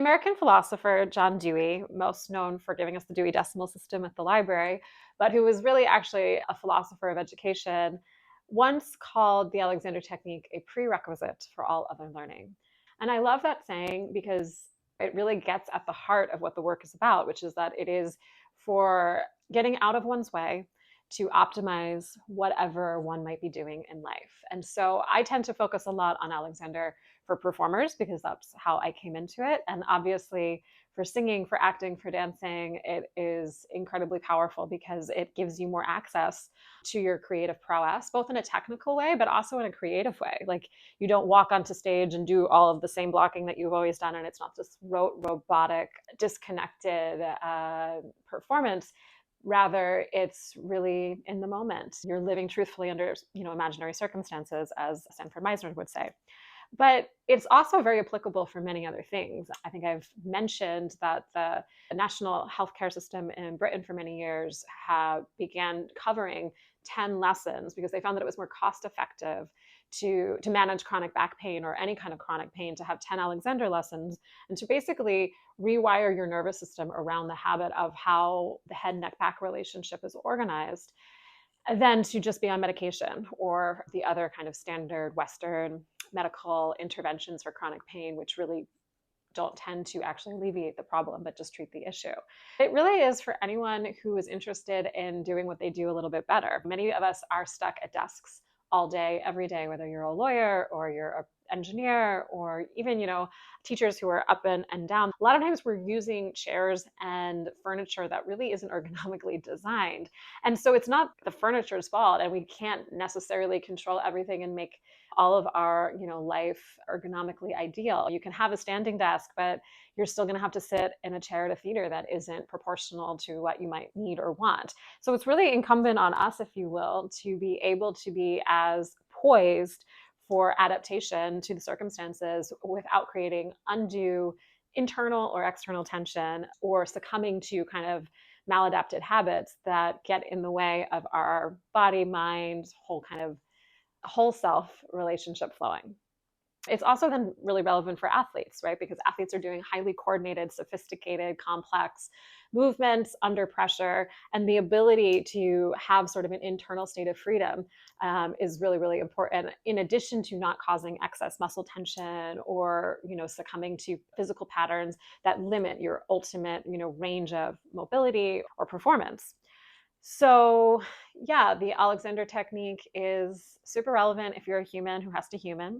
American philosopher John Dewey, most known for giving us the Dewey Decimal System at the library, but who was really actually a philosopher of education, once called the Alexander Technique a prerequisite for all other learning. And I love that saying because it really gets at the heart of what the work is about, which is that it is for getting out of one's way to optimize whatever one might be doing in life. And so I tend to focus a lot on Alexander for performers because that's how I came into it. And obviously, for singing, for acting, for dancing, it is incredibly powerful because it gives you more access to your creative prowess, both in a technical way, but also in a creative way. Like you don't walk onto stage and do all of the same blocking that you've always done, and it's not this robotic, disconnected performance. Rather, it's really in the moment. You're living truthfully under, imaginary circumstances, as Sanford Meisner would say. But it's also very applicable for many other things. I think I've mentioned that the national healthcare system in Britain for many years began covering 10 lessons because they found that it was more cost effective to manage chronic back pain or any kind of chronic pain to have 10 Alexander lessons and to basically rewire your nervous system around the habit of how the head neck back relationship is organized than to just be on medication or the other kind of standard Western medical interventions for chronic pain, which really don't tend to actually alleviate the problem, but just treat the issue. It really is for anyone who is interested in doing what they do a little bit better. Many of us are stuck at desks all day, every day, whether you're a lawyer or you're an engineer or even, teachers who are up and down. A lot of times we're using chairs and furniture that really isn't ergonomically designed. And so it's not the furniture's fault, and we can't necessarily control everything and make all of our life ergonomically ideal. You can have a standing desk, but you're still going to have to sit in a chair at a theater that isn't proportional to what you might need or want. So it's really incumbent on us, if you will, to be able to be as poised for adaptation to the circumstances without creating undue internal or external tension or succumbing to kind of maladapted habits that get in the way of our body, mind, whole self relationship flowing. It's also then really relevant for athletes, right? Because athletes are doing highly coordinated, sophisticated, complex movements under pressure, and the ability to have sort of an internal state of freedom is really, really important. In addition to not causing excess muscle tension or succumbing to physical patterns that limit your ultimate range of mobility or performance. So, yeah, the Alexander technique is super relevant if you're a human who has to human.